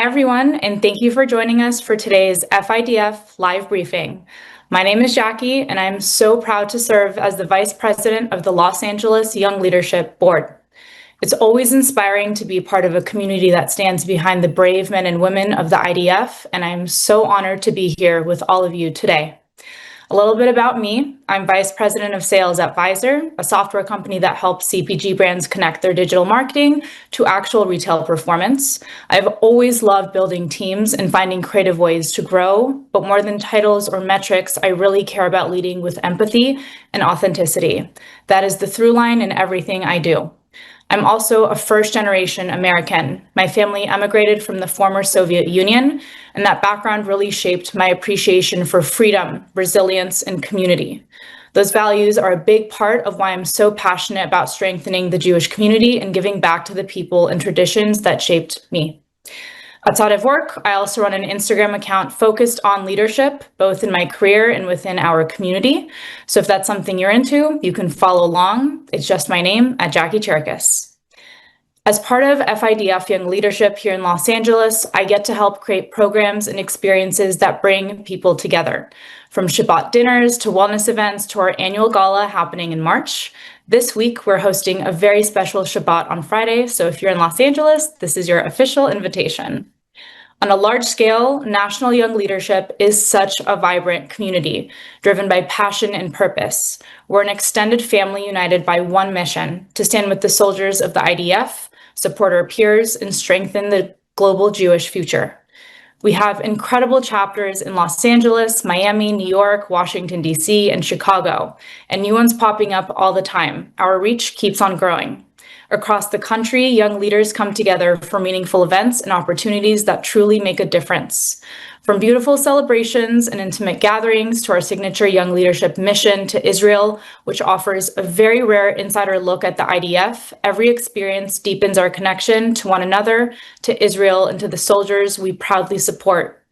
everyone, and thank you for joining us for today's FIDF live briefing. My name is Jackie, and I'm so proud to serve as the Vice President of the Los Angeles Young Leadership Board. It's always inspiring to be part of a community that stands behind the brave men and women of the IDF, and I'm so honored to be here with all of you today. A little bit about me. I'm Vice President of Sales at Vizer, a software company that helps CPG brands connect their digital marketing to actual retail performance. I've always loved building teams and finding creative ways to grow, but more than titles or metrics, I really care about leading with empathy and authenticity. That is the through line in everything I do. I'm also a first-generation American. My family emigrated from the former Soviet Union, and that background really shaped my appreciation for freedom, resilience, and community. Those values are a big part of why I'm so passionate about strengthening the Jewish community and giving back to the people and traditions that shaped me. Outside of work, I also run an Instagram account focused on leadership, both in my career and within our community. So if that's something you're into, you can follow along. It's just my name at Jackie Cherkas. As part of FIDF Young Leadership here in Los Angeles, I get to help create programs and experiences that bring people together. From Shabbat dinners to wellness events to our annual gala happening in March. This week, we're hosting a very special Shabbat on Friday, so if you're in Los Angeles, this is your official invitation. On a large scale, National Young Leadership is such a vibrant community, driven by passion and purpose. We're an extended family united by one mission, to stand with the soldiers of the IDF, support our peers, and strengthen the global Jewish future. We have incredible chapters in Los Angeles, Miami, New York, Washington, D.C., and Chicago, and new ones popping up all the time. Our reach keeps on growing. Across the country, young leaders come together for meaningful events and opportunities that truly make a difference. From beautiful celebrations and intimate gatherings to our signature Young Leadership mission to Israel, which offers a very rare insider look at the IDF, every experience deepens our connection to one another, to Israel, and to the soldiers we proudly support.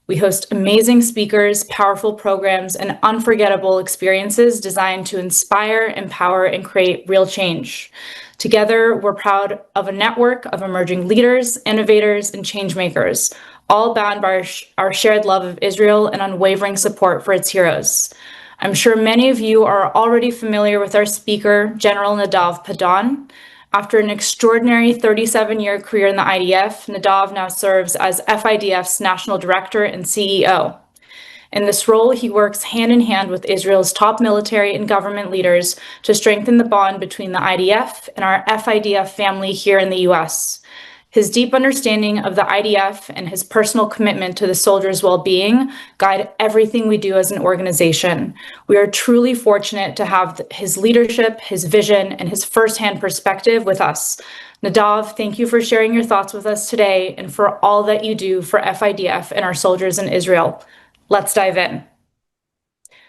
We host amazing speakers, powerful programs, and unforgettable experiences designed to inspire, empower, and create real change. Together, we're proud of a network of emerging leaders, innovators, and changemakers, all bound by our shared love of Israel and unwavering support for its heroes. I'm sure many of you are already familiar with our speaker, General Nadav Padan. After an extraordinary 37-year career in the IDF, Nadav now serves as FIDF's National Director and CEO. In this role, he works hand in hand with Israel's top military and government leaders to strengthen the bond between the IDF and our FIDF family here in the US. His deep understanding of the IDF and his personal commitment to the soldiers' well-being guide everything we do as an organization. We are truly fortunate to have his leadership, his vision, and his firsthand perspective with us. Nadav, thank you for sharing your thoughts with us today and for all that you do for FIDF and our soldiers in Israel. Let's dive in.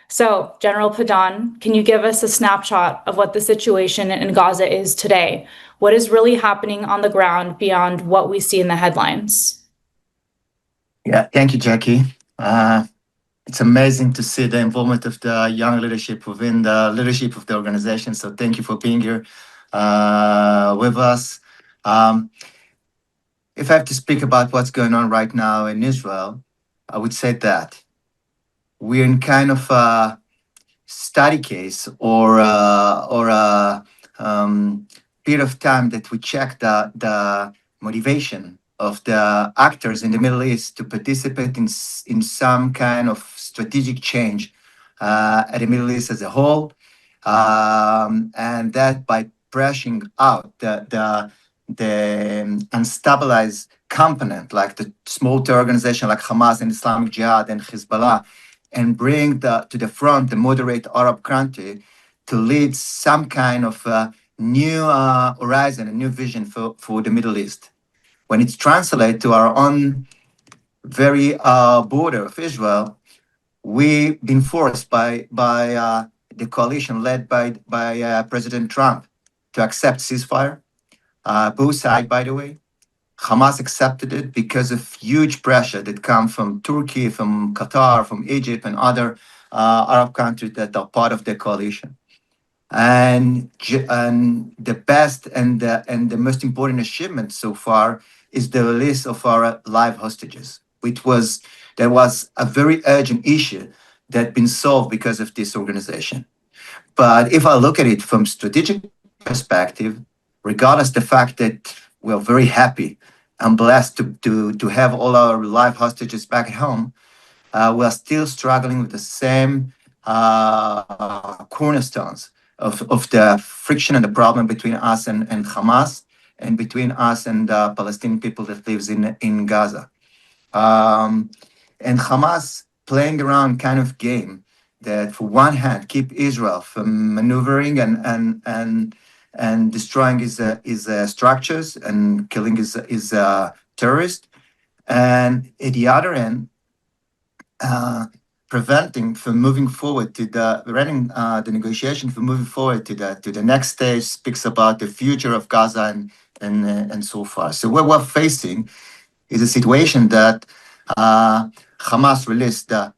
So, General Padan, can you give us a snapshot of what the situation in Gaza is today? What is really happening on the ground beyond what we see in the headlines? Yeah, thank you, Jackie. It's amazing to see the involvement of the young leadership within the leadership of the organization. So thank you for being here with us. If I have to speak about what's going on right now in Israel, I would say that we're in kind of a study case or a period of time that we check the motivation of the actors in the Middle East to participate in some kind of strategic change at the Middle East as a whole, and that by pressing out the unstabilized component like the small terror organization like Hamas and Islamic Jihad and Hezbollah, and bring to the front the moderate Arab country to lead some kind of new horizon, a new vision for the Middle East. When it's translated to our own very border of Israel, we've been forced by the coalition led by President Trump to accept ceasefire. Both sides, by the way. Hamas accepted it because of huge pressure that come from Turkey, from Qatar, from Egypt, and other Arab countries that are part of the coalition. And the best and the most important achievement so far is the release of our live hostages, that was a very urgent issue that been solved because of this organization. But if I look at it from strategic perspective, regardless the fact that we're very happy and blessed to have all our live hostages back at home, we are still struggling with the same cornerstones of the friction and the problem between us and Hamas, and between us and the Palestinian people that lives in Gaza. And Hamas playing around kind of game that, for one hand, keep Israel from maneuvering and destroying his structures and killing his terrorists, and at the other end, preventing from moving forward to the negotiation from moving forward to the next stage, speaks about the future of Gaza and so far. So what we're facing is a situation that Hamas released the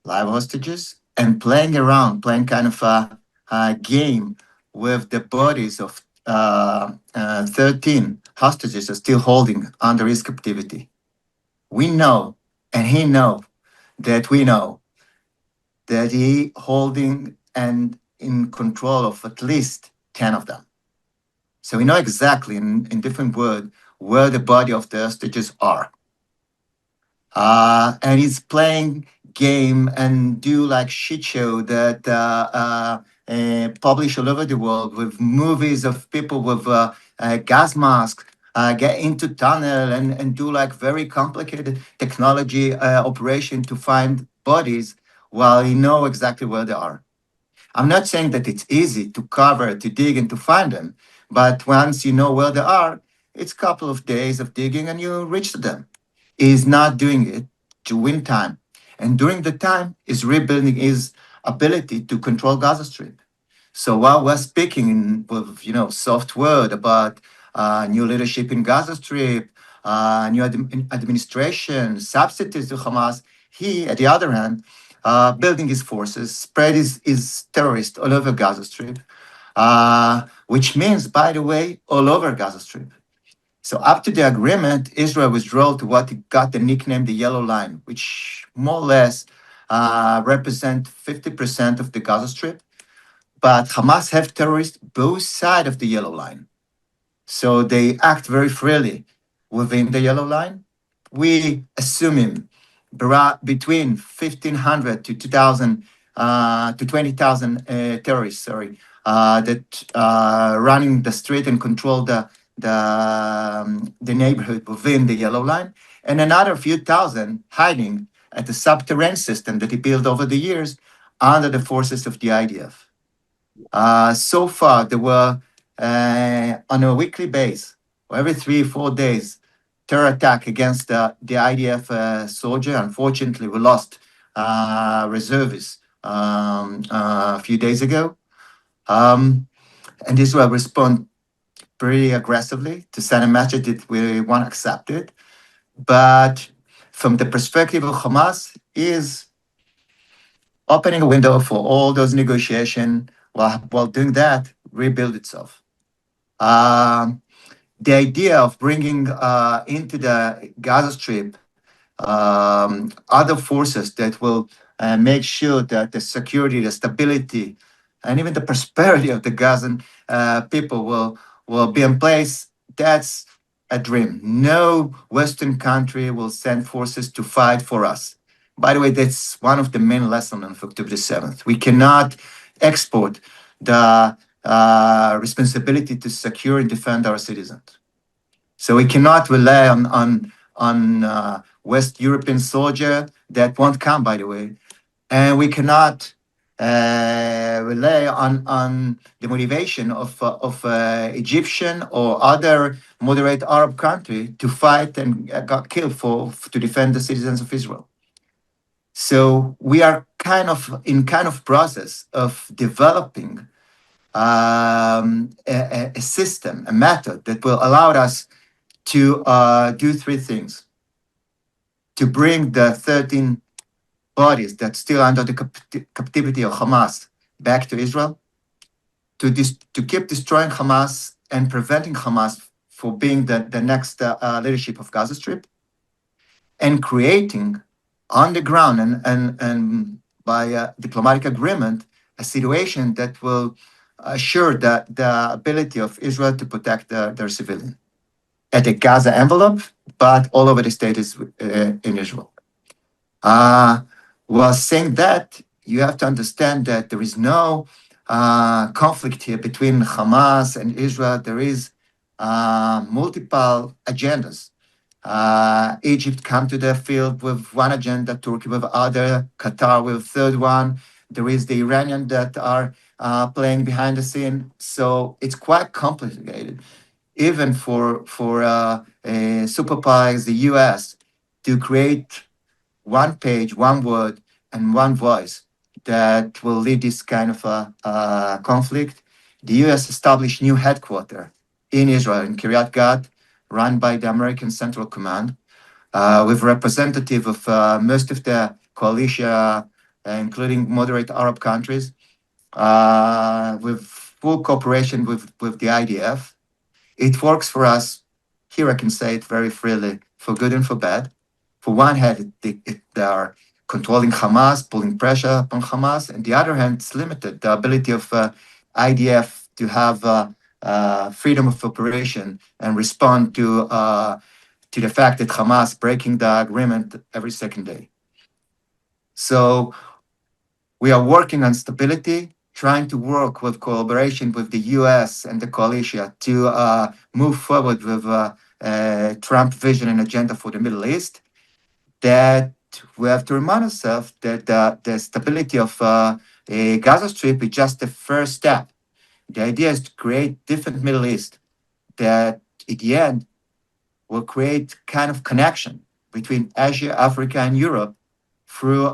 live hostages and playing kind of a game with the bodies of 13 hostages are still holding under his captivity. We know, and he know, that we know that he holding and in control of at least 10 of them. So we know exactly, in different words, where the body of the hostages are. And he's playing game and do like shit show that publish all over the world with movies of people with gas masks, get into tunnel and do like very complicated technology operation to find bodies while you know exactly where they are. I'm not saying that it's easy to cover, to dig and to find them, but once you know where they are, it's a couple of days of digging and you reach them. He's not doing it to win time. And during the time, is rebuilding his ability to control Gaza Strip. So while we're speaking with soft word about new leadership in Gaza Strip, new administration, substitutes to Hamas, he, at the other hand, building his forces, spread his terrorists all over Gaza Strip, which means, by the way, all over Gaza Strip. So up to the agreement, Israel withdrew to what got the nickname the Yellow Line, which more or less represent 50% of the Gaza Strip. But Hamas have terrorists both sides of the Yellow Line. So they act very freely within the Yellow Line. We assume him between 1,500 to 2,000 to 20,000 terrorists, that running the street and control the neighborhood within the Yellow Line, and another few thousand hiding at the subterranean system that he built over the years under the forces of the IDF. So far, there were on a weekly basis, or every 3 or 4 days, terror attack against the IDF soldier. Unfortunately, we lost reservists a few days ago. And Israel responded pretty aggressively to send a message that we won't accept it. But from the perspective of Hamas, is opening a window for all those negotiations, while doing that, rebuild itself. The idea of bringing into the Gaza Strip other forces that will make sure that the security, the stability, and even the prosperity of the Gazan people will be in place, that's a dream. No Western country will send forces to fight for us. By the way, that's one of the main lessons of October the 7th. We cannot export the responsibility to secure and defend our citizens. So we cannot rely on West European soldier that won't come, by the way, and we cannot rely on the motivation of Egyptian or other moderate Arab country to fight and got killed to defend the citizens of Israel. So we are kind of process of developing a system, a method that will allow us to do 3 things: to bring the 13 bodies that's still under the captivity of Hamas back to Israel, to keep destroying Hamas and preventing Hamas for being the next leadership of Gaza Strip, and creating on the ground and by diplomatic agreement a situation that will assure the ability of Israel to protect their civilians at the Gaza envelope, but all over the states in Israel. While saying that, you have to understand that there is no conflict here between Hamas and Israel. There is multiple agendas. Egypt come to the field with one agenda, Turkey with other, Qatar with third one. There is the Iranian that are playing behind the scene. So it's quite complicated, even for superpowers, the US, to create one page, one word, and one voice that will lead this kind of conflict. The US established new headquarters in Israel, in Kiryat Gat, run by the American Central Command, with representative of most of the coalition, including moderate Arab countries, with full cooperation with the IDF. It works for us. Here I can say it very freely, for good and for bad. For one hand, they are controlling Hamas, pulling pressure upon Hamas. And the other hand, it's limited. The ability of IDF to have freedom of operation and respond to the fact that Hamas breaking the agreement every second day. So we are working on stability, trying to work with collaboration with the US and the coalition to move forward with Trump vision and agenda for the Middle East. That we have to remind ourselves that the stability of a Gaza Strip is just the first step. The idea is to create different Middle East that, at the end, will create kind of connection between Asia, Africa, and Europe through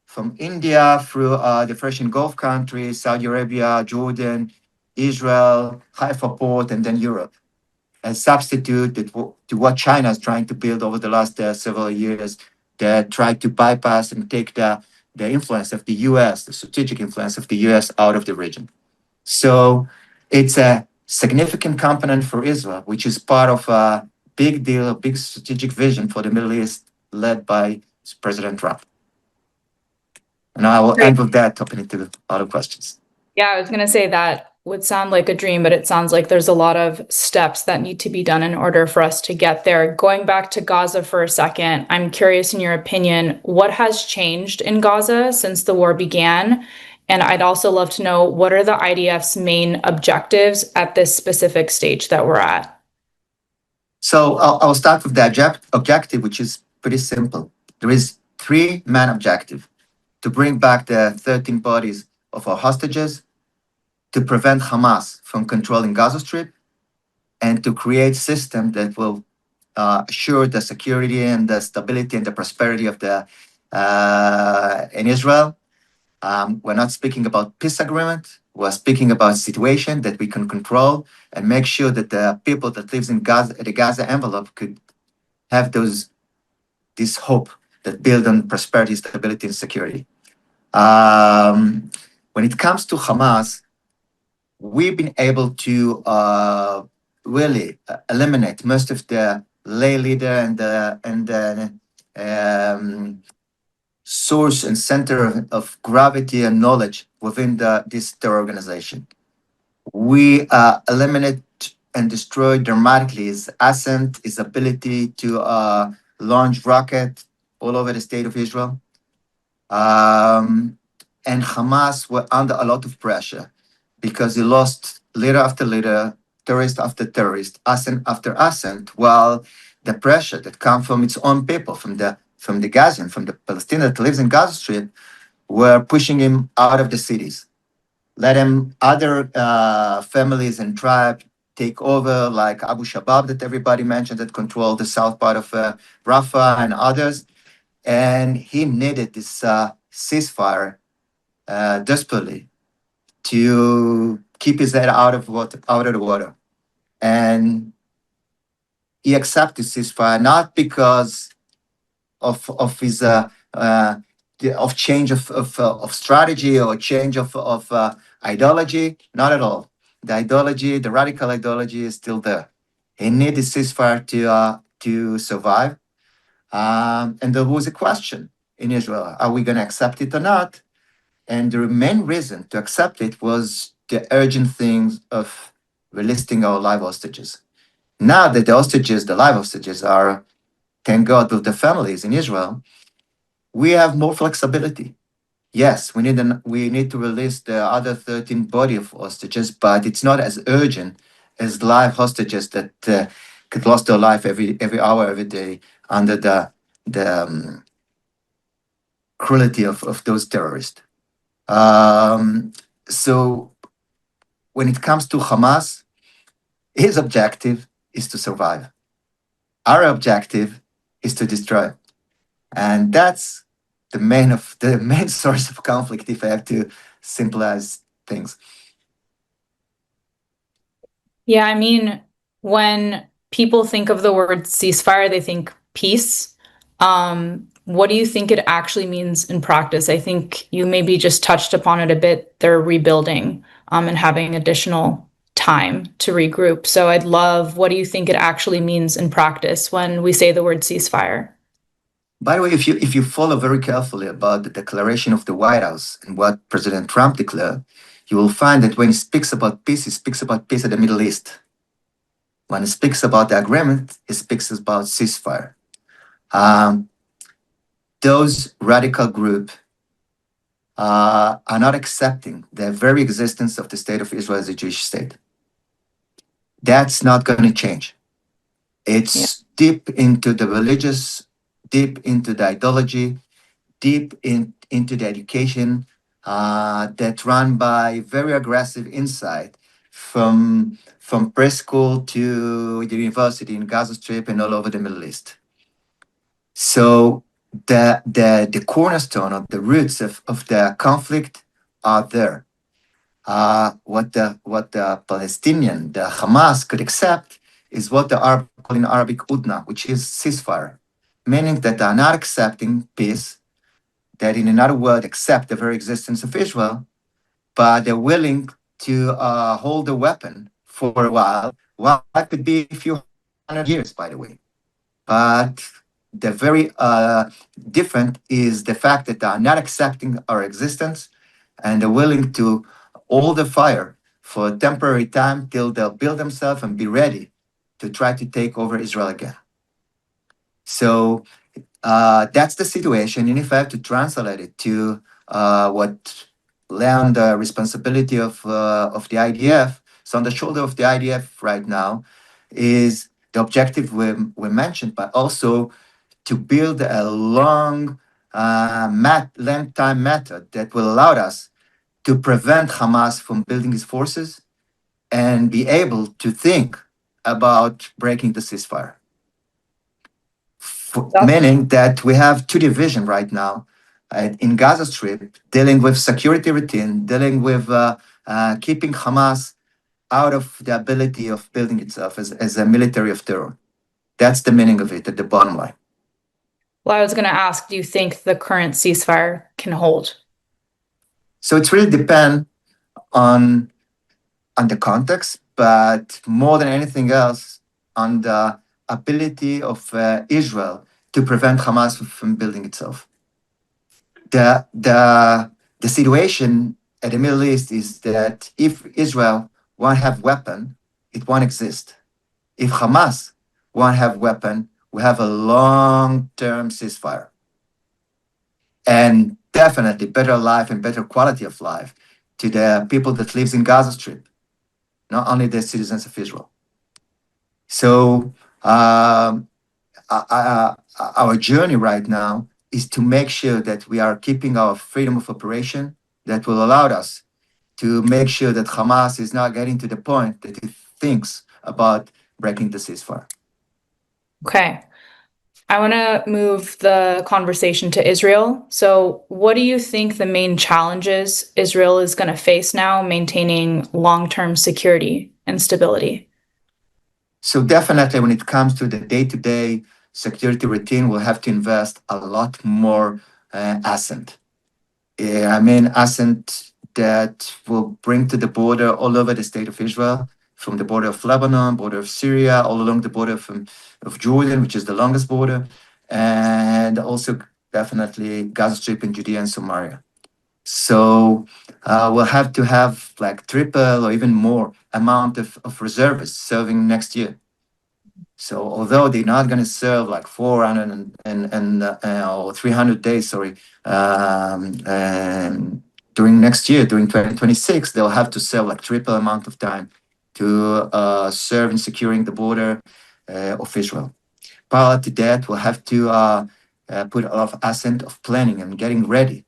from India through the Persian Gulf countries, Saudi Arabia, Jordan, Israel, Haifa port, and then Europe. A substitute to what China is trying to build over the last several years, that tried to bypass and take the influence of the US, the strategic influence of the US out of the region. So it's a significant component for Israel, which is part of a big deal, a big strategic vision for the Middle East led by President Trump. And I will end with that, opening to other questions. Yeah, I was going to say that would sound like a dream, but it sounds like there's a lot of steps that need to be done in order for us to get there. Going back to Gaza for a second, I'm curious, in your opinion, what has changed in Gaza since the war began? And I'd also love to know, what are the IDF's main objectives at this specific stage that we're at? So I'll start with the objective, which is pretty simple. There is three main objectives: to bring back the 13 bodies of our hostages, to prevent Hamas from controlling Gaza Strip, and to create a system that will assure the security and the stability and the prosperity of in Israel. We're not speaking about peace agreement. We're speaking about a situation that we can control and make sure that the people that lives in Gaza, the Gaza envelope, could have this hope that build on prosperity, stability, and security. When it comes to Hamas, we've been able to really eliminate most of the lay leader and the source and center of gravity and knowledge within this terror organization. We eliminate and destroy dramatically his ascent, his ability to launch rocket all over the state of Israel. And Hamas were under a lot of pressure because he lost leader after leader, terrorist after terrorist, ascent after ascent, while the pressure that comes from its own people, from the Gazian, from the Palestinian that lives in Gaza Strip, were pushing him out of the cities. Let him other families and tribes take over, like Abu Shabab that everybody mentioned, that controlled the south part of Rafah and others. And he needed this ceasefire desperately to keep his head out of the water. And he accepted ceasefire not because of his of change of strategy or change of ideology, not at all. the ideology, the radical ideology is still there. He needed a ceasefire to survive. And there was a question in Israel, are we going to accept it or not? And the main reason to accept it was the urgent things of releasing our live hostages. Now that the hostages, the live hostages are, thank God, with the families in Israel, we have more flexibility. Yes, we need to release the other 13 body of hostages, but it's not as urgent as live hostages that could lose their life every hour, every day under the cruelty of those terrorists. So when it comes to Hamas, his objective is to survive. Our objective is to destroy. And that's the main source of conflict, if I have to simplify things. Yeah, I mean, when people think of the word ceasefire, they think peace. What do you think it actually means in practice? I think you maybe just touched upon it a bit. They're rebuilding, and having additional time to regroup. So I'd love, what do you think it actually means in practice when we say the word ceasefire? By the way, if you follow very carefully about the declaration of the White House and what President Trump declared, you will find that when he speaks about peace, he speaks about peace in the Middle East. When he speaks about the agreement, he speaks about ceasefire. Those radical groups are not accepting the very existence of the state of Israel as a Jewish state. That's not going to change. It's deep into the religious, deep into the ideology, into the education that run by very aggressive insight from preschool to the university in Gaza Strip and all over the Middle East. So the cornerstone of the roots of the conflict are there. What the Palestinian, the Hamas could accept is what the Arab call in Arabic udna, which is ceasefire, meaning that they are not accepting peace, that in another word accept the very existence of Israel, but they're willing to hold a weapon for a while. Well, that could be a few hundred years, by the way. But the very different is the fact that they are not accepting our existence, and they're willing to hold the fire for a temporary time till they'll build themselves and be ready to try to take over Israel again. So that's the situation. And if I have to translate it to what lay on the responsibility of the IDF, so on the shoulder of the IDF right now is the objective we mentioned, but also to build a long time method that will allow us to prevent Hamas from building its forces and be able to think about breaking the ceasefire. Meaning that we have two divisions right now in Gaza Strip dealing with security routine, dealing with keeping Hamas out of the ability of building itself as a military of terror. That's the meaning of it at the bottom line. Well, I was going to ask, do you think the current ceasefire can hold? So it really depends on the context, but more than anything else, on the ability of Israel to prevent Hamas from building itself. The situation at the Middle East is that if Israel won't have weapon, it won't exist. If Hamas won't have weapon, we have a long-term ceasefire. And definitely better life and better quality of life to the people that lives in Gaza Strip, not only the citizens of Israel. So our journey right now is to make sure that we are keeping our freedom of operation that will allow us to make sure that Hamas is not getting to the point that it thinks about breaking the ceasefire. Okay. I want to move the conversation to Israel. So, what do you think the main challenges Israel is going to face now maintaining long-term security and stability? So definitely when it comes to the day-to-day security routine, we'll have to invest a lot more asset. I mean, asset that will bring to the border all over the state of Israel, from the border of Lebanon, border of Syria, all along the border of Jordan, which is the longest border, and also definitely Gaza Strip and Judea and Samaria. So we'll have to have like triple or even more amount of reservists serving next year. So although they're not going to serve like 400 or 300 days, sorry, during next year, during 2026, they'll have to serve like triple amount of time to serve in securing the border of Israel. Parallel to that, we'll have to put a lot of accent of planning and getting ready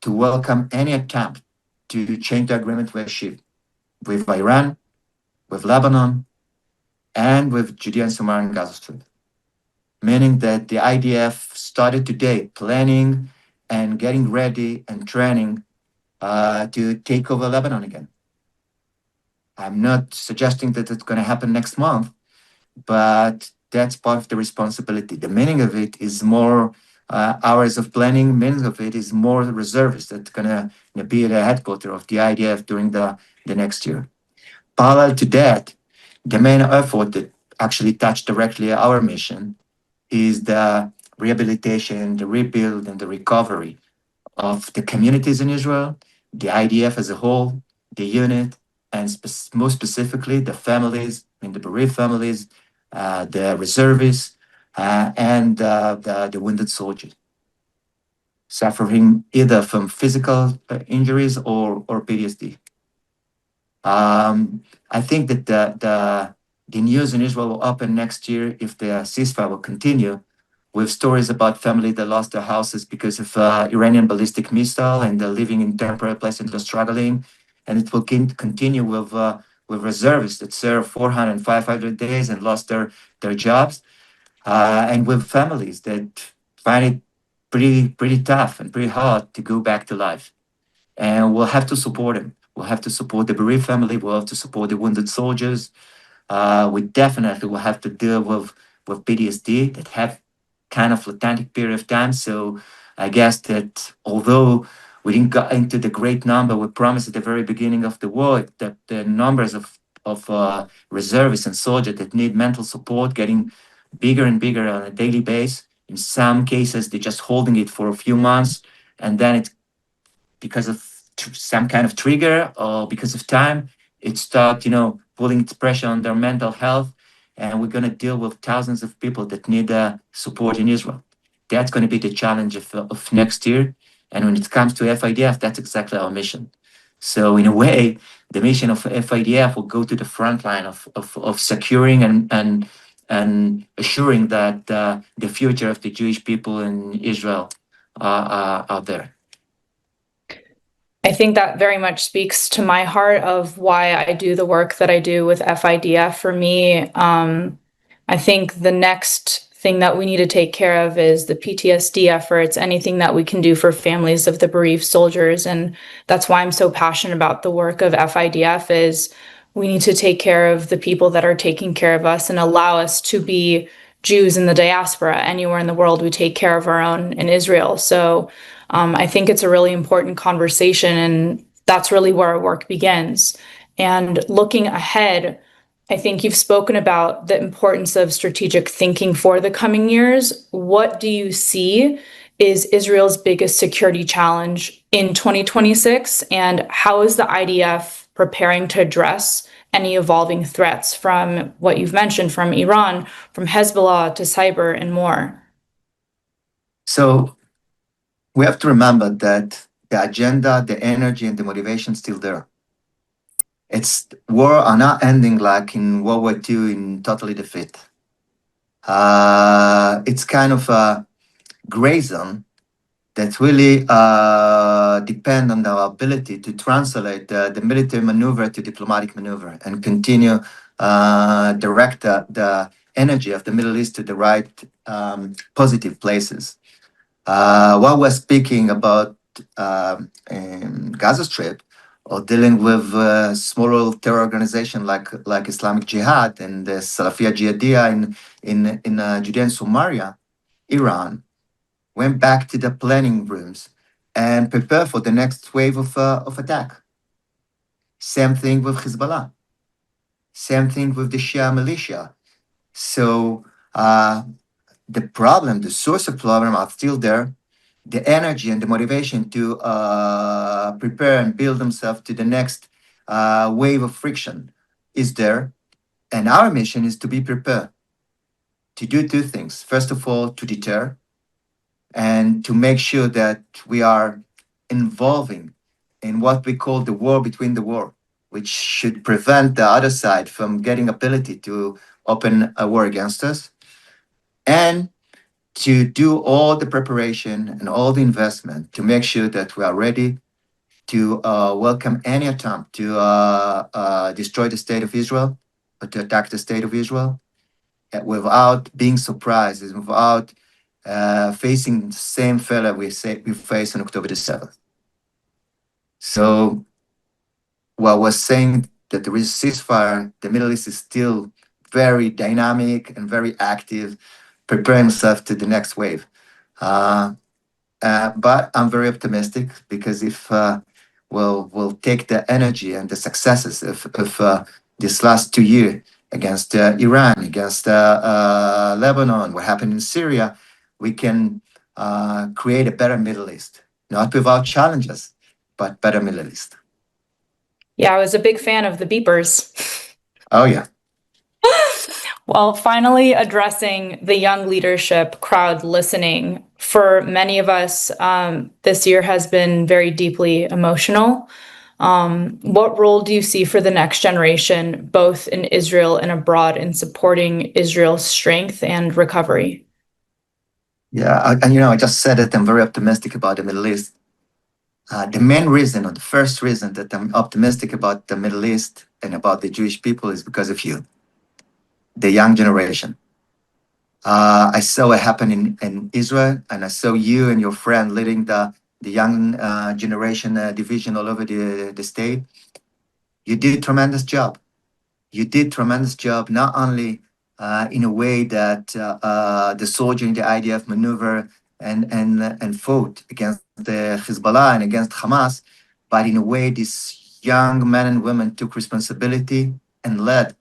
to welcome any attempt to change the agreement we achieved with Iran, with Lebanon, and with Judea and Samaria and Gaza Strip. Meaning that the IDF started today planning and getting ready and training to take over Lebanon again. I'm not suggesting that it's going to happen next month, but that's part of the responsibility. The meaning of it is more hours of planning. Meaning of it is more reservists that's going to be at the headquarters of the IDF during the next year. Parallel to that, the main effort that actually touched directly our mission is the rehabilitation, the rebuild, and the recovery of the communities in Israel, the IDF as a whole, the unit, and most specifically the families, the bereaved families, the reservists, and the wounded soldiers suffering either from physical injuries or PTSD. I think that the news in Israel will open next year if the ceasefire will continue, with stories about families that lost their houses because of Iranian ballistic missile and they're living in temporary places and they're struggling. And it will continue with reservists that serve 400 and 500 days and lost their jobs, and with families that find it pretty tough and pretty hard to go back to life. And we'll have to support them. We'll have to support the bereaved family. We'll have to support the wounded soldiers. We definitely will have to deal with PTSD that have kind of latent period of time. So I guess that although we didn't get into the great number we promised at the very beginning of the war, that the numbers of reservists and soldiers that need mental support getting bigger and bigger on a daily basis. In some cases, they're just holding it for a few months, and then it, because of some kind of trigger or because of time, it starts, putting its pressure on their mental health, and we're going to deal with thousands of people that need support in Israel. That's going to be the challenge of next year. And when it comes to FIDF, that's exactly our mission. So in a way, the mission of FIDF will go to the front line of securing and assuring that the future of the Jewish people in Israel are there. I think that very much speaks to my heart of why I do the work that I do with FIDF. For me, I think the next thing that we need to take care of is the PTSD efforts, anything that we can do for families of the bereaved soldiers. And that's why I'm so passionate about the work of FIDF is we need to take care of the people that are taking care of us and allow us to be Jews in the diaspora. Anywhere in the world, we take care of our own in Israel. So I think it's a really important conversation, and that's really where our work begins. And looking ahead, I think you've spoken about the importance of strategic thinking for the coming years. What do you see is Israel's biggest security challenge in 2026? And how is the IDF preparing to address any evolving threats from what you've mentioned, from Iran, from Hezbollah to cyber and more? So we have to remember that the agenda, the energy, and the motivation is still there. It's war are not ending like in World War II in totally defeat. It's kind of a gray zone that really depend on our ability to translate the military maneuver to diplomatic maneuver and continue direct the energy of the Middle East to the right positive places. While we're speaking about Gaza Strip, or dealing with small terror organization like Islamic Jihad and the Salafiyah Jihadiyya in Judea and Samaria, Iran went back to the planning rooms and prepare for the next wave of attack. Same thing with Hezbollah. Same thing with the Shia militia. So the problem, the source of problem are still there. The energy and the motivation to prepare and build themselves to the next wave of friction is there. And our mission is to be prepared to do two things. First of all, to deter and to make sure that we are involving in what we call the war between the war, which should prevent the other side from getting ability to open a war against us, and to do all the preparation and all the investment to make sure that we are ready to welcome any attempt to destroy the state of Israel or to attack the state of Israel without being surprised, without facing the same failure we faced on October the 7th. So while we're saying that there is a ceasefire, the Middle East is still very dynamic and very active, preparing itself to the next wave. But I'm very optimistic because if we'll take the energy and the successes of this last 2 years against Iran, against Lebanon, what happened in Syria, we can create a better Middle East, not without challenges, but better Middle East. Yeah, I was a big fan of the beepers. Oh, yeah. Well, finally addressing the young leadership crowd listening. For many of us, this year has been very deeply emotional. What role do you see for the next generation, both in Israel and abroad, in supporting Israel's strength and recovery? Yeah, and I just said that I'm very optimistic about the Middle East. The main reason, or the first reason that I'm optimistic about the Middle East and about the Jewish people is because of you, the young generation. I saw it happen in Israel, and I saw you and your friend leading the young generation division all over the state. You did a tremendous job. You did tremendous job, not only in a way that the soldier in the IDF maneuver and fought against the Hezbollah and against Hamas, but in a way these young men and women took responsibility and led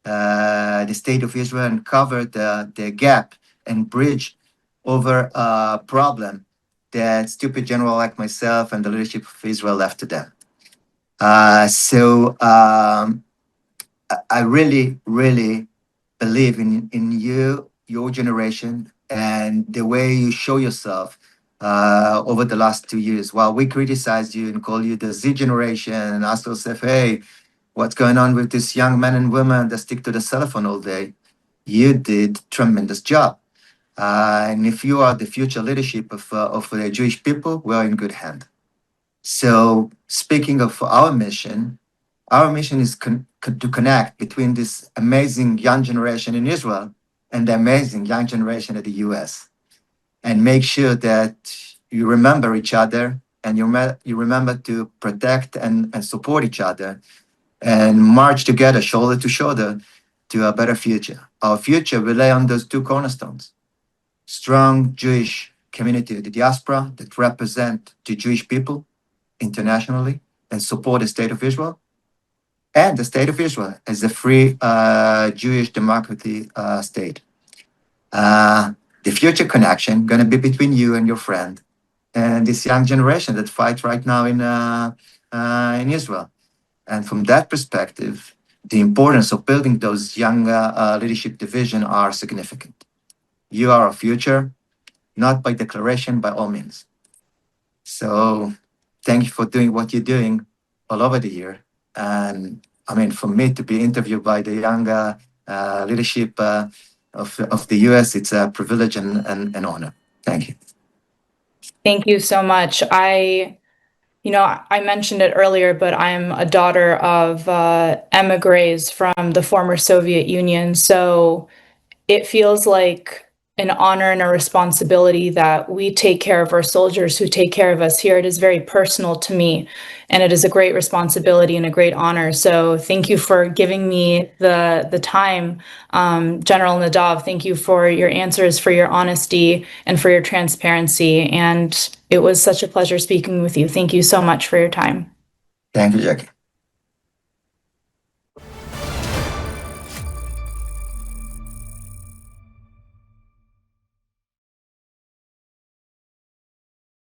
the state of Israel and covered the gap and bridge over a problem that stupid general like myself and the leadership of Israel left to them. So I really, really believe in you, your generation, and the way you show yourself over the last 2 years. While we criticize you and call you the Z generation and ask ourselves, hey, what's going on with these young men and women that stick to the cell phone all day? You did tremendous job. And if you are the future leadership of the Jewish people, we're in good hand. So speaking of our mission is to connect between this amazing young generation in Israel and the amazing young generation in the US, and make sure that you remember each other and you remember to protect and support each other and march together, shoulder to shoulder, to a better future. Our future rely on those two cornerstones: strong Jewish community of the diaspora that represent the Jewish people internationally and support the state of Israel, and the state of Israel as a free Jewish democratic state. The future connection going to be between you and your friend and this young generation that fight right now in Israel. And from that perspective, the importance of building those young leadership division are significant. You are our future, not by declaration, by all means. So thank you for doing what you're doing all over the year. And I mean, for me to be interviewed by the young leadership of the US, it's a privilege and an honor. Thank you. Thank you so much. I mentioned it earlier, but I'm a daughter of emigres from the former Soviet Union. So it feels like an honor and a responsibility that we take care of our soldiers who take care of us here. It is very personal to me, and it is a great responsibility and a great honor. So thank you for giving me the time. General Nadav, thank you for your answers, for your honesty, and for your transparency. And it was such a pleasure speaking with you. Thank you so much for your time. Thank you, Jackie.